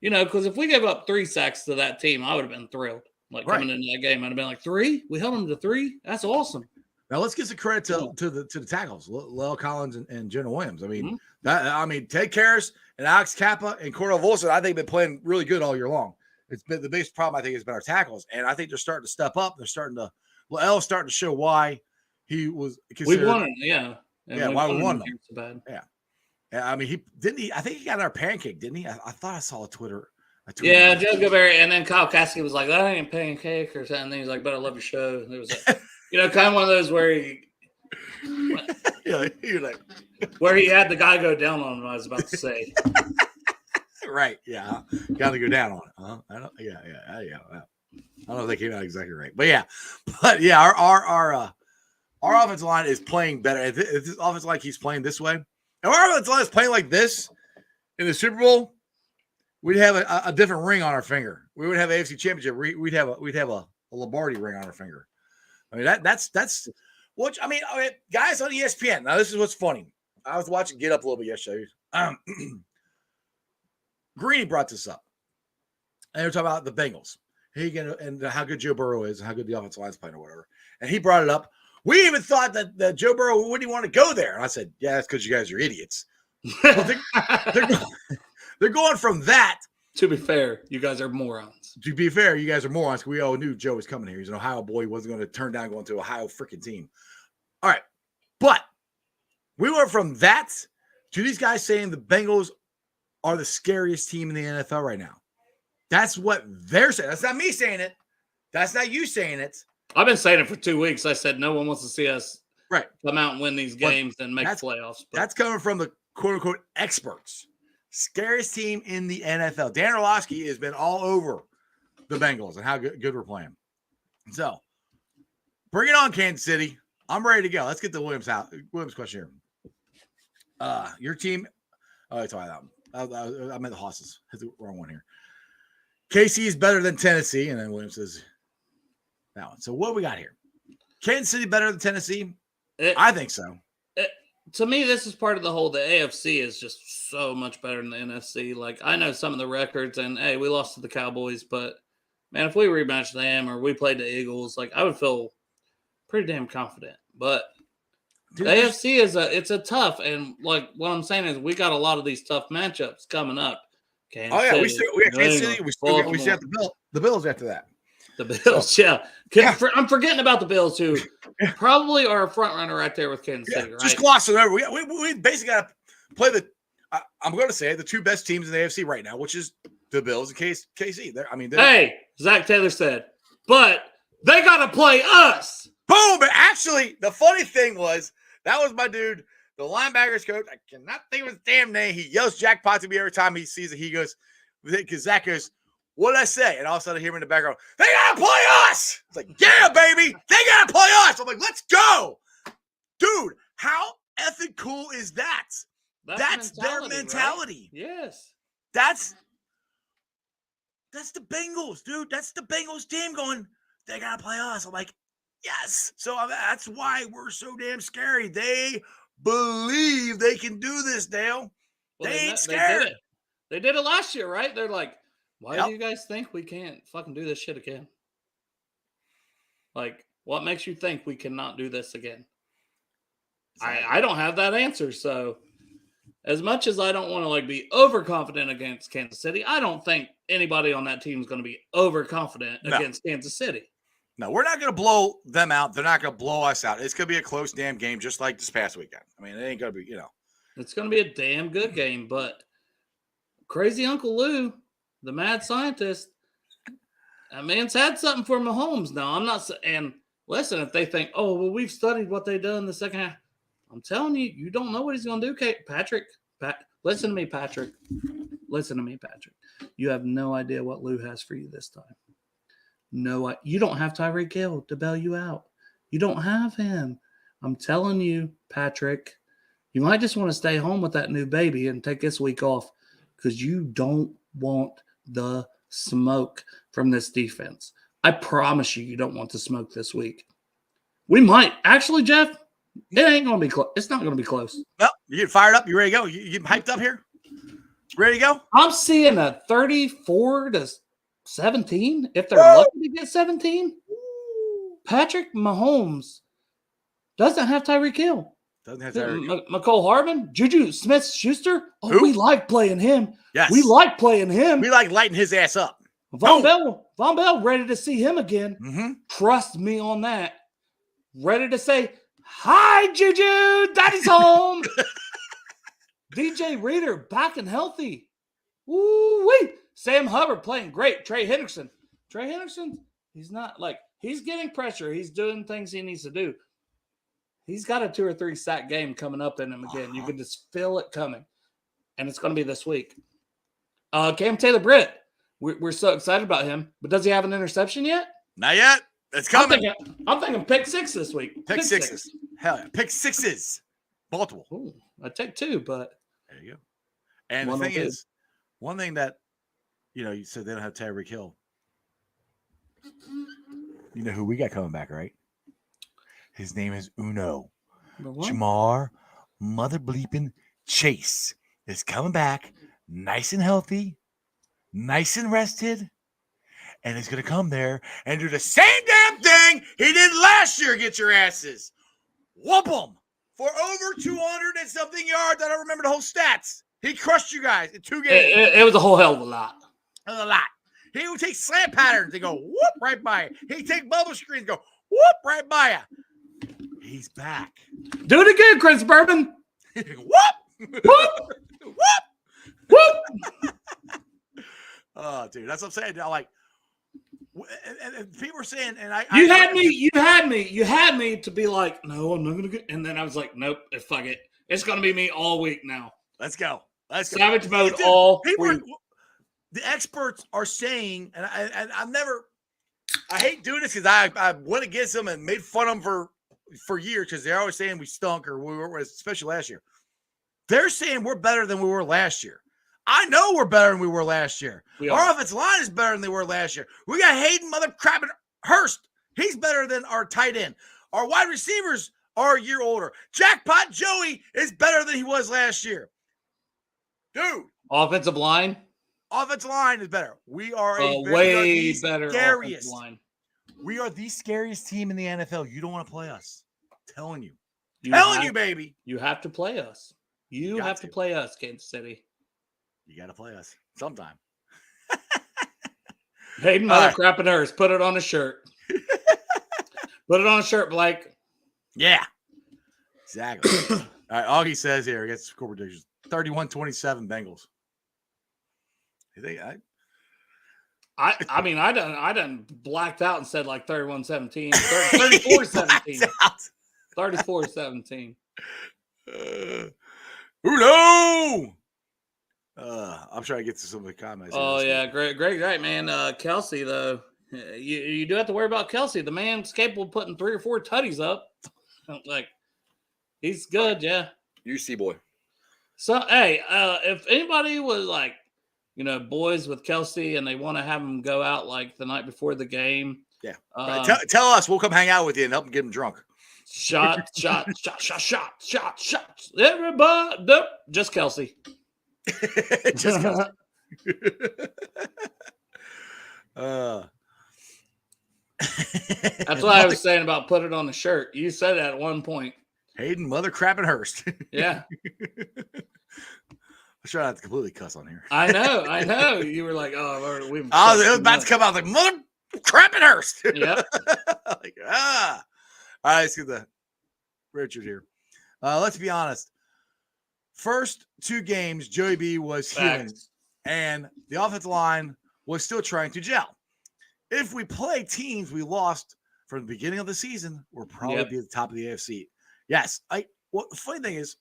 You know, because if we gave up 3 sacks to that team, I would have been thrilled. Like, coming into that game, I'd have been like, 3? We held them to 3? That's awesome. Now, let's give some credit to the tackles, Lyle Collins and Jenna Williams. I mean, Ted Karras and Alex Kappa and Cordell Volson, I think, have been playing really good all year long. It's been the biggest problem, I think, has been our tackles. And I think they're starting to step up. They're starting to – L's starting to show why he was considered – We won it, yeah. And why we won them. So bad. Yeah. I mean, I think he got our pancake, didn't he? I thought I saw a Twitter. Yeah, Joe Goberry, and then Kyle Caskey was like, "That ain't pancake" or something. And he's like, "But I love your show." And it was, kind of one of those where he, you're like, where he had the guy go down on him. I was about to say, right? Yeah, got to go down on it. Huh? I don't. Yeah. I don't know if they came out exactly right, but yeah, our offensive line is playing better. If this offensive line keeps playing this way, if our offensive line is playing like this in the Super Bowl, we'd have a different ring on our finger. We would have an AFC Championship. We'd have a Lombardi ring on our finger. I mean, that's what I mean, guys on ESPN. Now, this is what's funny. I was watching Get Up a little bit yesterday. Greeny brought this up, and they were talking about the Bengals. And how good Joe Burrow is, and how good the offensive line is playing, or whatever. And he brought it up. We even thought that Joe Burrow wouldn't even want to go there. And I said, yeah, that's because you guys are idiots. Well, they're going from that. To be fair, you guys are morons. To be fair, you guys are morons. We all knew Joe was coming here. He's an Ohio boy. He wasn't going to turn down going to an Ohio freaking team. All right. But we went from that to these guys saying the Bengals are the scariest team in the NFL right now. That's what they're saying. That's not me saying it. That's not you saying it. I've been saying it for 2 weeks. I said no one wants to see us come out and win these games and make playoffs. But that's coming from the quote-unquote experts. Scariest team in the NFL. Dan Orlovsky has been all over the Bengals and how good we're playing. So, bring it on, Kansas City. I'm ready to go. Let's get the Williams question here. Your team. Oh, I thought that. I meant the Hosses. Hit the wrong one here. KC is better than Tennessee, and then Williams says that one. So what do we got here? Kansas City better than Tennessee? I think so. To me, this is part of the whole. The AFC is just so much better than the NFC. Like, I know some of the records, and hey, we lost to the Cowboys, but man, if we rematched them or we played the Eagles, like, I would feel pretty damn confident. But the AFC it's a tough, and like what I'm saying is we got a lot of these tough matchups coming up. Kansas City, we have Kansas City. We still have the Bills after that. The Bills, yeah. I'm forgetting about the Bills, who probably are a front runner right there with Kansas City, right? Just glossing over. We basically got to play I'm going to say the two best teams in the AFC right now, which is the Bills and KC. Hey, Zach Taylor said, but they got to play us. Boom! But actually, the funny thing was, that was my dude, the linebackers coach. I cannot think of his damn name. He yells jackpot to me every time he sees it. He goes, because Zach goes, what did I say? And all of a sudden I hear him in the background, they got to play us! It's like, yeah, baby! They got to play us! I'm like, let's go! Dude, how effing cool is that? That's their mentality. Right? Yes. That's the Bengals, dude. That's the Bengals team going, they got to play us. I'm like, yes. So that's why we're so damn scary. They believe they can do this, Dale. Well, they ain't scared. They did it last year, right? They're like, why do you guys think we can't fucking do this shit again? Like, what makes you think we cannot do this again? I don't have that answer. So, as much as I don't want to like be overconfident against Kansas City, I don't think anybody on that team is going to be overconfident against Kansas City. No, we're not going to blow them out. They're not going to blow us out. It's going to be a close damn game, just like this past weekend. I mean, it ain't going to be, It's going to be a damn good game, but crazy Uncle Lou, the mad scientist, that man's had something for Mahomes now. I'm not – and listen, if they think, oh, well, we've studied what they done in the second half. I'm telling you, you don't know what he's going to do, Patrick. Listen to me, Patrick. Listen to me, Patrick. You have no idea what Lou has for you this time. No, you don't have Tyreek Hill to bail you out. You don't have him. I'm telling you, Patrick, you might just want to stay home with that new baby and take this week off because you don't want the smoke from this defense. I promise you don't want to smoke this week. We might. Actually, Jeff, it ain't going to be close. It's not going to be close. No, you get fired up. You ready to go? You getting hyped up here? Ready to go? I'm seeing a 34-17 if they're lucky to get 17. Patrick Mahomes doesn't have Tyreek Hill. Doesn't have Tyreek Hill. McCole Hardman, Juju Smith-Schuster. Oh, Who? we like playing him. Yes. We like playing him. We like lighting his ass up. Von Bell, ready to see him again. Mm-hmm. Trust me on that. Ready to say, hi, Juju, daddy's home. DJ Reader back and healthy. Woo-wee. Sam Hubbard playing great. Trey Henderson, he's not like, he's getting pressure. He's doing things he needs to do. He's got a 2 or 3 sack game coming up in him again. You can just feel it coming. And it's going to be this week. Cam Taylor-Britt. We're so excited about him. But does he have an interception yet? Not yet. It's coming. I'm thinking pick 6 this week. Pick sixes. Hell yeah. Pick 6s. Multiple. Ooh, I'd take 2, but. There you go. And the thing is, one thing that, you said they don't have Tyreek Hill. You know who we got coming back, right? His name is Uno. Jamar Mother Bleeping Chase is coming back nice and healthy, nice and rested, and he's going to come there and do the same damn thing he did last year. Get your asses. Whoop them for over 200 and something yards. I don't remember the whole stats. He crushed you guys in 2 games. It was a whole hell of a lot. A lot. He would take slant patterns and go whoop right by you. He'd take bubble screens and go whoop right by you. He's back. Do it again, Chris Bourbon. Whoop! Whoop! Whoop! Whoop! Oh, dude, that's what I'm saying. I'm like, and people are saying, and you had me to be like, no, I'm not gonna get. And then I was like, nope, fuck it. It's gonna be me all week now. Let's go. Savage mode all week. The experts are saying, and I hate doing this because I went against them and made fun of them for years because they're always saying we stunk or we were, especially last year. They're saying we're better than we were last year. I know we're better than we were last year. Our offensive line is better than they were last year. We got Hayden Mother Crappin Hurst. He's better than our tight end. Our wide receivers are a year older. Jackpot Joey is better than he was last year. Dude. Offensive line is better. We are way better scariest. Offensive line. We are the scariest team in the NFL. You don't want to play us. I'm telling you. You, baby. You have to play us. You have to play us, Kansas City. You got to play us sometime. Hayden Mother Crappin Hurst. Put it on a shirt. Put it on a shirt, Blake. Yeah. Exactly. All right. Augie says here, against score predictions 31-27 Bengals. You think I done blacked out and said like 31-17, 34-17. 34-17. Uno! I'm trying to get to some of the comments. Oh, yeah. Great, man. Kelsey, though, you do have to worry about Kelsey. The man's capable of putting 3 or 4 tutties up. Like, he's good, yeah. UC boy. So, hey, if anybody was like, boys with Kelsey and they want to have him go out like the night before the game. Yeah. Tell us. We'll come hang out with you and help him get him drunk. Shot. Everybody. Nope. Just Kelsey. Just Kelsey. That's what I was saying about put it on the shirt. You said that at one point. Hayden Mother Crappin Hurst. Yeah. I try not to completely cuss on here. I know. You were like, oh, it was about to come out like Mother Crappin Hurst. Yeah. Like, All right, let's get the Richard here. Let's be honest. First 2 games, Joey B was healing, and the offensive line was still trying to gel. If we play teams we lost from the beginning of the season, we'll probably be at the top of the AFC. Yes. The funny thing is,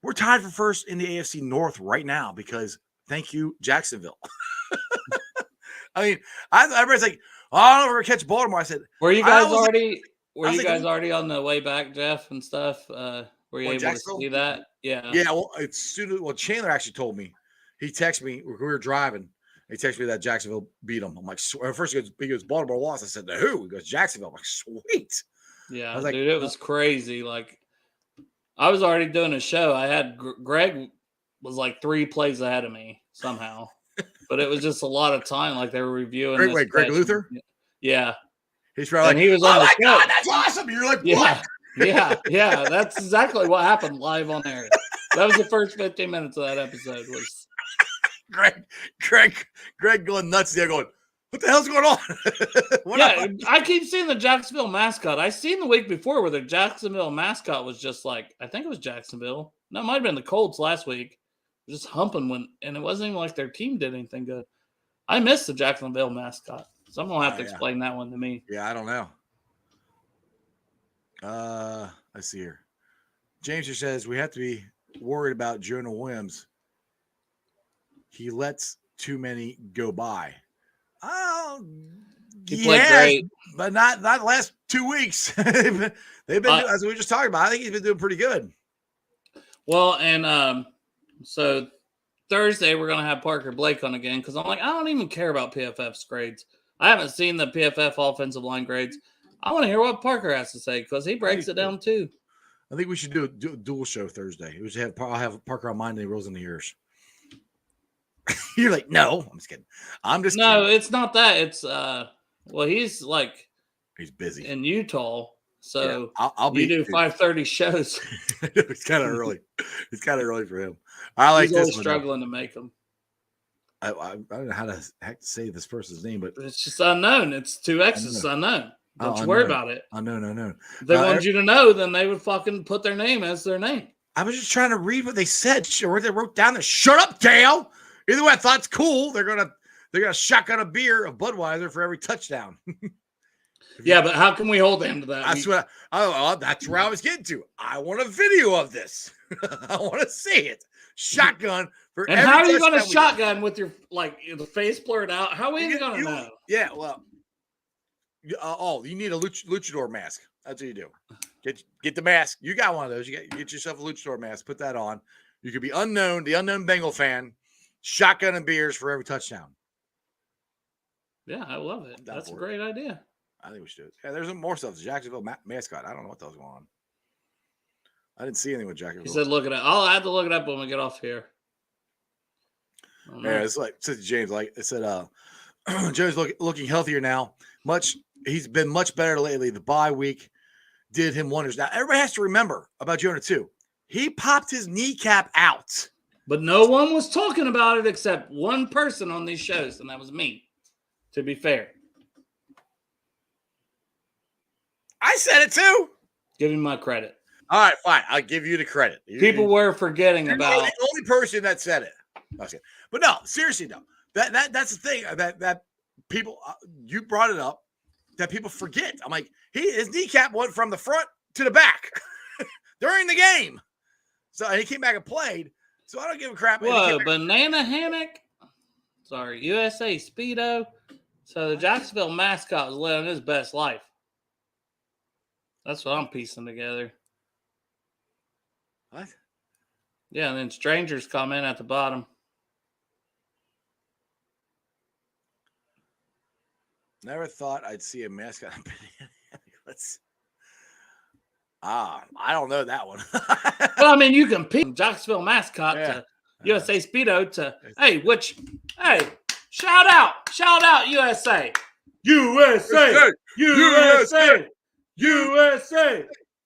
we're tied for first in the AFC North right now because thank you, Jacksonville. I mean, everybody's like, I don't know if we're going to catch Baltimore. I said, were you guys already on the way back, Jeff, and stuff? Were you able to see that? Yeah. Yeah. Well, Chandler actually told me. He texted me. We were driving, He texted me that Jacksonville beat him. I'm like, first he goes, Baltimore lost. I said, to who? He goes, Jacksonville. I'm like, sweet. Yeah, I was like, dude, it was crazy. Like, I was already doing a show. I had Greg was like 3 plays ahead of me somehow, but it was just a lot of time. Like they were reviewing. Greg Luther? Yeah. He's probably like, he was oh on my the God, show. that's awesome. You're like, Yeah. what? Yeah. That's exactly what happened live on air. That was the first 15 minutes of that episode. Was Greg going nuts there, going, what the hell's going on? I keep seeing the Jacksonville mascot. I seen the week before where the Jacksonville mascot was just like, I think it was Jacksonville. No, it might have been the Colts last week. Just humping and it wasn't even like their team did anything good. I miss the Jacksonville mascot. Someone will have to explain that one to me. Yeah, I don't know. I see here. James just says we have to be worried about Jonah Williams. He lets too many go by. Oh, he played great, but not the last 2 weeks. they've been as we were just talking about. I think he's been doing pretty good. Well, and so Thursday we're gonna have Parker Blake on again because I'm like, I don't even care about PFF's grades. I haven't seen the PFF offensive line grades. I want to hear what Parker has to say because he breaks it down too. I think we should do a dual show Thursday. We should I'll have Parker on mine and he rolls in the ears. You're like, no, I'm just kidding. No, it's not that. It's he's like he's busy in Utah, so yeah, I'll be. You do 5:30 shows. It's kind of early. It's kind of early for him. I like he's this. Struggling to make them. I don't know how to say this person's name, but it's just unknown. It's 2 X's unknown. Don't you worry about it. Unknown. If they wanted you to know, then they would fucking put their name as their name. I was just trying to read what they said, or they wrote down there. Shut up, Dale. Either way, I thought it's cool. They're gonna shotgun a beer of Budweiser for every touchdown. Yeah, but how can we hold them to that? That's where I was getting to. I want a video of this. I want to see it. Shotgun for and every how are you going to shotgun with your the face blurred out? How are you going to know? Yeah, well, you need a luchador mask. That's what you do. Get the mask. You got one of those. You get yourself a luchador mask. Put that on. You could be the unknown Bengal fan, shotgunning beers for every touchdown. Yeah, I love it. That's a great idea. I think we should do it. Yeah, there's more stuff. The Jacksonville mascot. I don't know what the hell's going on. I didn't see anything with Jacksonville. He said, "Look it up." I'll have to look it up when we get off here. Yeah, it's like said James. Like it said, Joe's looking healthier now. He's been much better lately. The bye week did him wonders. Now everybody has to remember about Jonah too. He popped his kneecap out, but no one was talking about it except one person on these shows, and that was me. To be fair. I said it too. Give him my credit. All right, fine. I'll give you the credit. People were forgetting about the only person that said it. Okay. But no, seriously though. That's the thing that people you brought it up that people forget. I'm like, his kneecap went from the front to the back during the game. So he came back and played. So I don't give a crap. Whoa, banana hammock. Sorry, USA Speedo. So the Jacksonville mascot was living his best life. That's what I'm piecing together. What? Yeah, and then strangers come in at the bottom. Never thought I'd see a mascot. I don't know that one. Well, I mean, you can pick Jacksonville mascot to USA Speedo to shout out USA.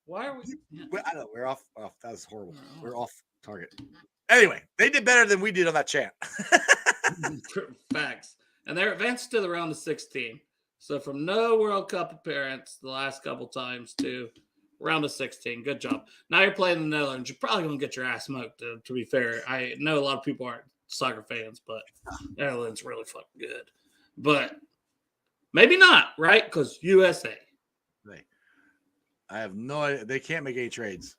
Why are we? Yeah. I know we're off. That was horrible. We're off target. Anyway, they did better than we did on that chant. Facts. And they're advanced to the round of 16. So from no World Cup appearance the last couple times to round of 16. Good job. Now you're playing the Netherlands. You're probably going to get your ass smoked, to be fair. I know a lot of people aren't soccer fans, but Netherlands really fucking good. But maybe not, right? Because USA. I have no idea. They can't make any trades.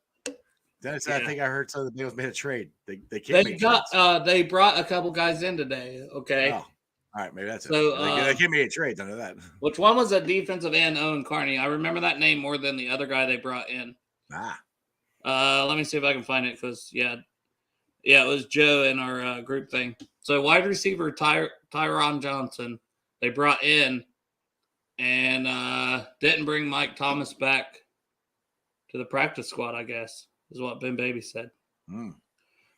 Dennis, I think I heard some of the Bengals made a trade. They can't make trades. They brought a couple guys in today, okay? Oh. All right, maybe that's so, it. They can't make any trades. I know that. Which one was a defensive end, Owen Carney? I remember that name more than the other guy they brought in. Let me see if I can find it because, it was Joe in our group thing. So wide receiver Tyron Johnson, they brought in and didn't bring Mike Thomas back to the practice squad, I guess, is what Ben Baby said.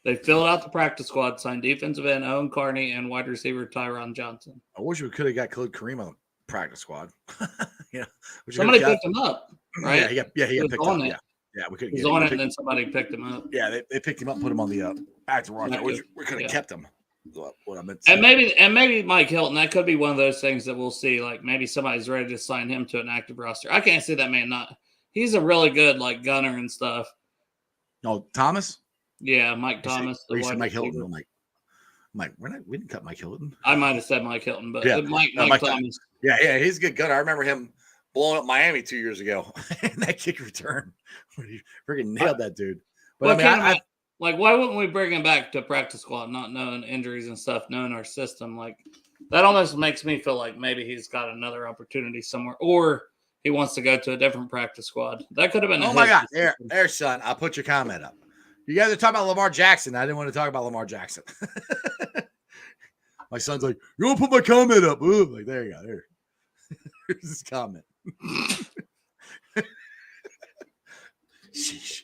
They filled out the practice squad, signed defensive end Owen Carney and wide receiver Tyron Johnson. I wish we could have got Khalid Kareem on the practice squad. Somebody picked him up, right? Yeah, he got picked up. Yeah, we couldn't. He was on it, and then somebody picked him up. Yeah, they picked him up, put him on the active roster. We could have kept him. What I meant to say. And maybe Mike Hilton. That could be one of those things that we'll see. Like maybe somebody's ready to sign him to an active roster. I can't see that man not. He's a really good like gunner and stuff. No, Thomas. Yeah, Mike Thomas. You said Mike Hilton. I'm like, Mike, we didn't cut Mike Hilton. I might have said Mike Hilton, but Mike Thomas. Yeah, he's a good gunner. I remember him blowing up Miami 2 years ago in that kick return. He freaking nailed that dude. But like, why wouldn't we bring him back to practice squad, not knowing injuries and stuff, knowing our system? Like, that almost makes me feel like maybe he's got another opportunity somewhere, or he wants to go to a different practice squad. That could have been. Oh my God! There, son. I'll put your comment up. You guys are talking about Lamar Jackson. I didn't want to talk about Lamar Jackson. My son's like, you want to put my comment up? Ooh, like, there you go. There. Here's his comment. Sheesh.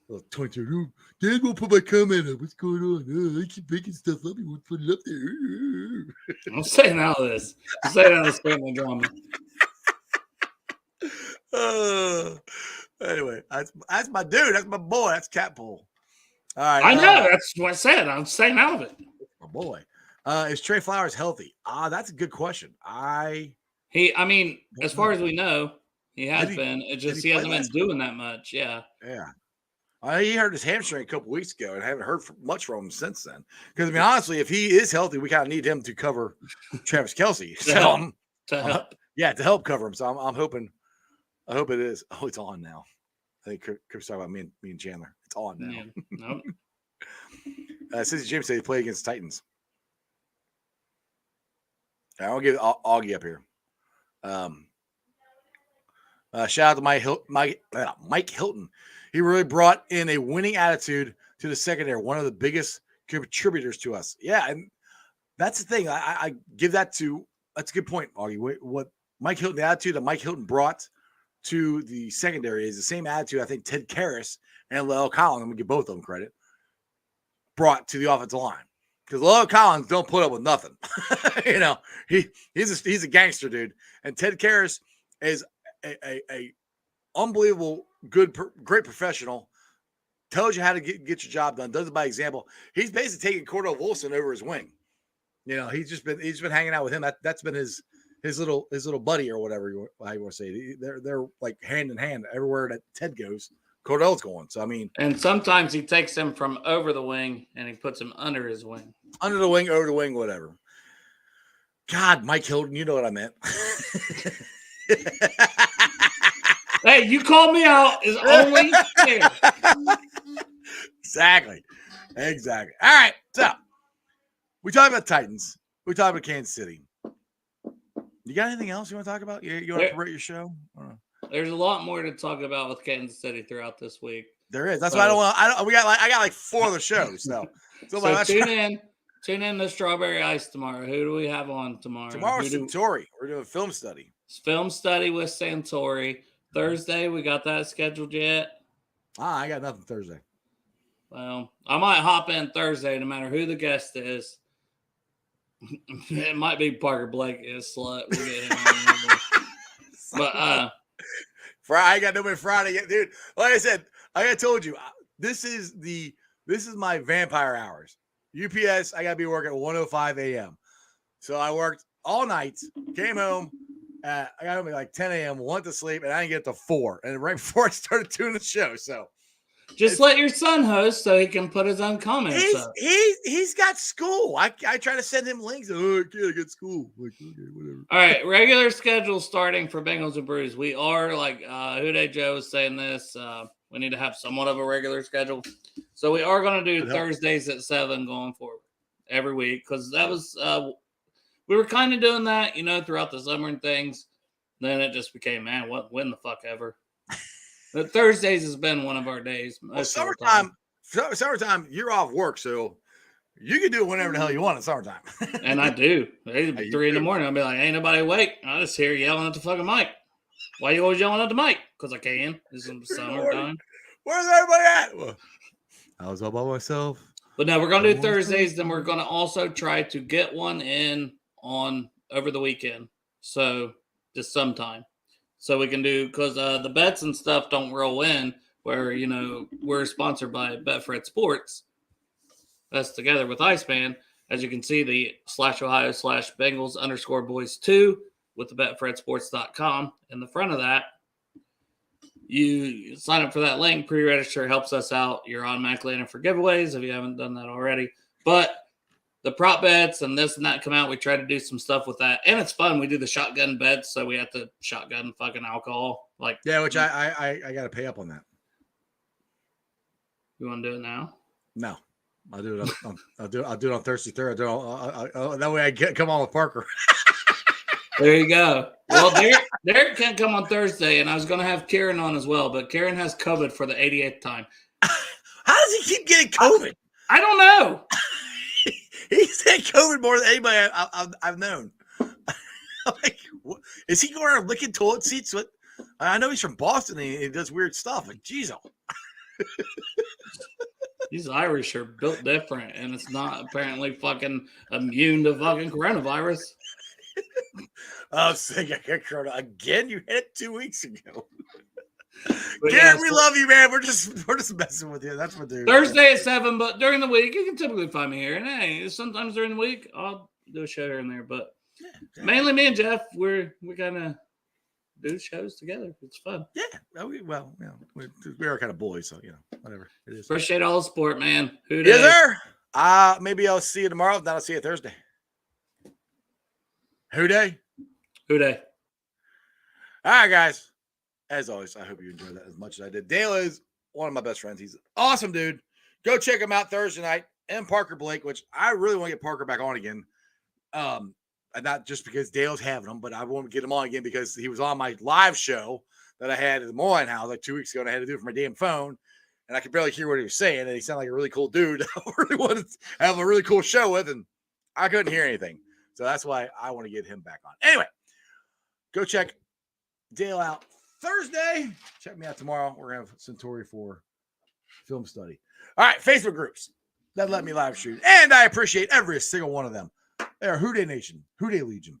Little 20. Dad won't put my comment up. What's going on? I keep making stuff up. He won't put it up there. I'm saying all this. I'm saying all this family drama. Anyway, that's my dude. That's my boy. That's Catbull. All right. I know. That's what I said. I'm saying all of it. My boy. Is Trey Flowers healthy? That's a good question. I mean, as far as we know, he has been. It just he hasn't been doing that much. Yeah. Yeah. He hurt his hamstring a couple weeks ago, and I haven't heard much from him since then. Because I mean, honestly, if he is healthy, we kind of need him to cover Travis Kelce. To help cover him. So I'm hoping. I hope it is. Oh, it's on now. I think Chris talking about me and Chandler. It's on now. Yeah. Nope. Since Jim said he played against Titans. I'll give Augie up here. Shout out to Mike Hilton. He really brought in a winning attitude to the secondary. One of the biggest contributors to us. Yeah, and that's the thing. I give that to. That's a good point, Augie. What Mike Hilton, the attitude that Mike Hilton brought to the secondary is the same attitude I think Ted Karras and La'el Collins, I'm going to give both of them credit, brought to the offensive line. Because La'el Collins don't put up with nothing. He's a gangster, dude. And Ted Karras is a unbelievable, great professional. Tells you how to get your job done. Does it by example. He's basically taking Cordell Wilson over his wing. He's been hanging out with him. That's been his little buddy or whatever you want to say. They're like hand in hand everywhere that Ted goes. Cordell's going. So I mean, and sometimes he takes him from over the wing and he puts him under his wing, under the wing, over the wing, whatever. God, Mike Hilton, you know what I meant. Hey, you called me out is only fair. Exactly. All right, so we talked about Titans. We talked about Kansas City. You got anything else you want to talk about? You want to promote your show? There's a lot more to talk about with Kansas City throughout this week. There is. That's why I don't want. I got like 4 other shows. So tune in to Strawberry Ice tomorrow. Who do we have on tomorrow? Tomorrow's Santori. We're doing a film study. Film study with Santori. Thursday, we got that scheduled yet? I got nothing Thursday. Well, I might hop in Thursday, no matter who the guest is. It might be Parker Blake is slut. We'll get him on. But I got nobody Friday yet, dude. Like I said, I told you, this is my vampire hours. UPS, I gotta be working at 1:05 a.m. So I worked all night, came home. I got home at like 10 a.m., went to sleep, and I didn't get to 4. And right before I started doing the show, so just let your son host so he can put his own comments up. He's got school. I try to send him links. Oh, I got school. Like, okay, whatever. All right, regular schedule starting for Bengals and Brews. We are like Houday Joe was saying this. We need to have somewhat of a regular schedule, so we are going to do Thursdays at 7 going forward every week because that was we were kind of doing that, throughout the summer and things. Then it just became, man, when the fuck ever. But Thursdays has been one of our days. Well, summertime, you're off work, so You can do it whenever the hell you want in summertime. And I do. It'd be You 3 in the do. morning. I'll be like, ain't nobody awake. I just hear yelling at the fucking mic. Why you always yelling at the mic? Because I can. This is summertime. Where's everybody at? Well, I was all by myself. But no, we're going to do Thursdays. Then we're going to also try to get one in on over the weekend. So just sometime. So we can do, because the bets and stuff don't roll in where, you know, we're sponsored by Betfred Sports. That's together with Iceman. As you can see, the /Ohio/Bengals_boys2 with the betfredsports.com. In the front of that, you sign up for that link, pre-register, helps us out. You're automatically in for giveaways if you haven't done that already. But the prop bets and this and that come out. We try to do some stuff with that. And it's fun. We do the shotgun bets, so we have to shotgun fucking alcohol. Like, yeah, which I got to pay up on that. You want to do it now? No. I'll do it. I'll do it on Thursday. That way I come on with Parker. There you go. Well, Derek can't come on Thursday, and I was going to have Karen on as well, but Karen has COVID for the 88th time. How does he keep getting COVID? I don't know. He's had COVID more than anybody I've known. Like, is he going around licking toilet seats? I know he's from Boston and he does weird stuff. Like, geez, These Irish are built different, and it's not apparently fucking immune to fucking coronavirus. I'm sick. I got corona again. You had it 2 weeks ago. But Garrett, yeah, we love you, man. We're just messing with you. That's what they're Thursday at 7, but during the week you can typically find me here. And hey, sometimes during the week I'll do a show here and there, but mainly me and Jeff, we kind of do shows together. It's fun. Yeah. We are kind of boys, so whatever it is. Appreciate all the support, man. Who Yes, sir. Maybe I'll see you tomorrow. If not, I'll see you Thursday. Who day? Who day? All right, guys. As always, I hope you enjoyed that as much as I did. Dale is one of my best friends. He's an awesome dude. Go check him out Thursday night. And Parker Blake, which I really want to get Parker back on again. And not just because Dale's having him, but I want to get him on again because he was on my live show that I had at the Moline House like 2 weeks ago, and I had to do it from my damn phone. And I could barely hear what he was saying. And he sounded like a really cool dude. I really wanted to have a really cool show with, and I couldn't hear anything. So that's why I want to get him back on. Anyway, go check Dale out Thursday. Check me out tomorrow. We're going to have Centauri for film study. All right, Facebook groups that let me live shoot. And I appreciate every single one of them. They are Who Day Nation, Who Day Legion,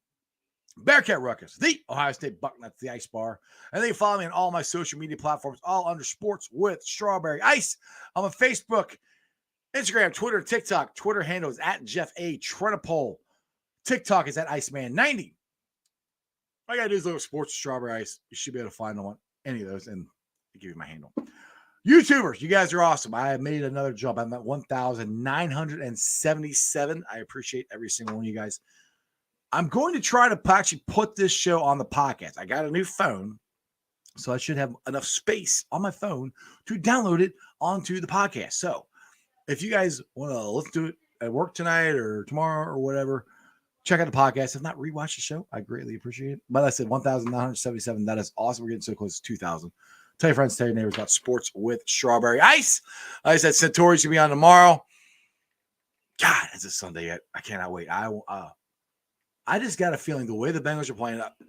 Bearcat Ruckus, the Ohio State Bucknuts, the Ice Bar. And they follow me on all my social media platforms, all under Sports with Strawberry Ice. I'm on Facebook, Instagram, Twitter, TikTok. Twitter handle is at Jeff A. Trenopole. TikTok is at Iceman90. All I got to do is look at Sports with Strawberry Ice. You should be able to find any of those, and I'll give you my handle. YouTubers, you guys are awesome. I have made another jump. I'm at 1,977. I appreciate every single one of you guys. I'm going to try to actually put this show on the podcast. I got a new phone, so I should have enough space on my phone to download it onto the podcast. So if you guys want to listen to it at work tonight or tomorrow or whatever, check out the podcast. If not, rewatch the show. I greatly appreciate it. But like I said, 1,977. That is awesome. We're getting so close to 2,000. Tell your friends, tell your neighbors about Sports with Strawberry Ice. Like I said, Centauri's going to be on tomorrow. God, it's a Sunday yet. I cannot wait. I just got a feeling the way the Bengals are playing up.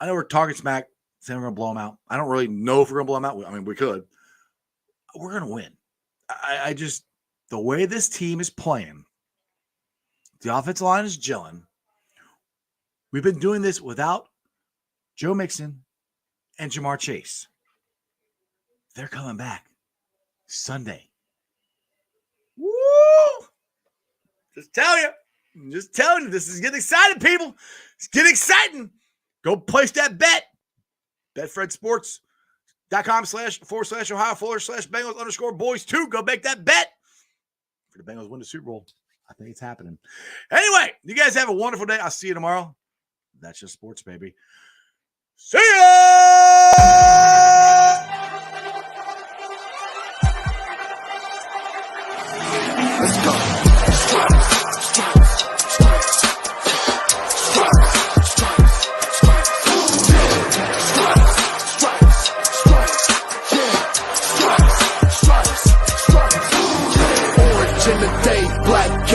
I know we're talking smack, saying we're going to blow them out. I don't really know if we're going to blow them out. I mean, we could. We're going to win. I just, the way this team is playing, the offensive line is gelling. We've been doing this without Joe Mixon and Jamar Chase. They're coming back Sunday. Woo! Just telling you, this is getting exciting, people. It's getting exciting. Go place that bet. BetFredSports.com//Ohio/Bengals_boys2. Go make that bet. For the Bengals win the Super Bowl. I think it's happening. Anyway, you guys have a wonderful day. I'll see you tomorrow. That's just sports, baby. See ya! Let's go. Orange in the day, black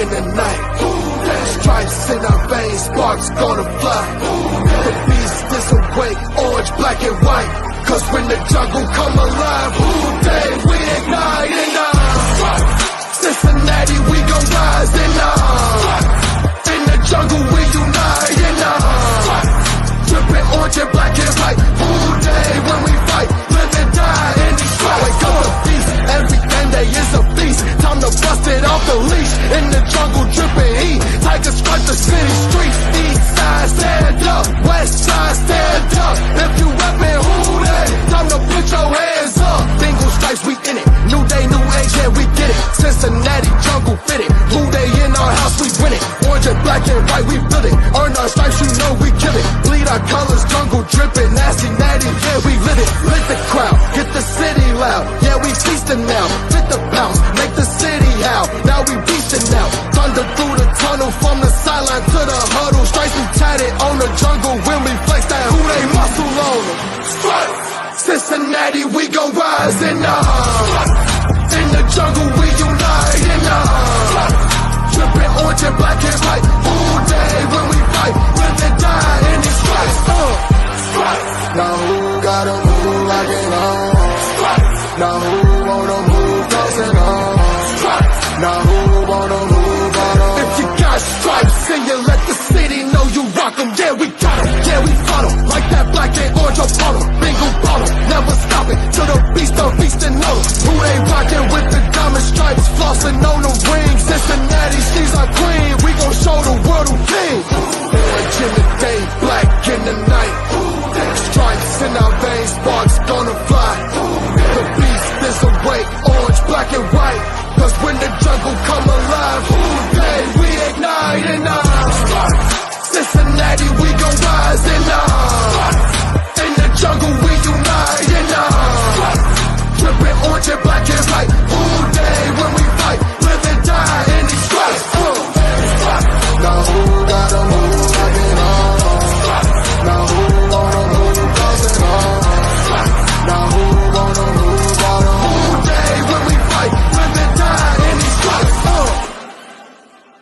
earthquake, orange, black and white. Cause when the jungle come alive, Brew Day, we ignite and Cincinnati, we gon' rise and in the jungle we unite and dripping orange and black and white. Brew Day when we fight, live and die in these fights. Wake up the beast, every game day is a feast. Time to bust it off the leash. In the jungle dripping heat, tigers strike the city streets. East side stand up, west side stand up. If you reppin' who they, time to put your hands up. Bingo stripes, we in it. New day, new age, yeah we get it. Cincinnati jungle fitted. Blue Day in our house, we win it. Orange and black and white, we build it. Earn our stripes, you know we kill it. Bleed our colors, jungle dripping. Nasty, natty, yeah we lit it. Lit the crowd, get the city loud. Yeah we feasting now. Fit the pounds, make the city howl. Now we beastin' now. Thunder through the tunnel, from the sideline to the huddle. Stripes we tatted on the jungle when we flex that who they muscle on them. Cincinnati, we gon' rise and in the jungle we unite and dripping orange and black and white. Brew Day when we fight, live and die in these stripes. Now who gotta move like it on? Now who wanna move dancing on? Now who wanna move on? If you got stripes and you let the city know you rock 'em, yeah we got 'em, yeah we fought 'em. Like that black and orange upon 'em, bingo bottle, never stop it till the beast of feasting on 'em. Who they rockin' with the diamond stripes, flossing on the ring? Cincinnati, she's our queen.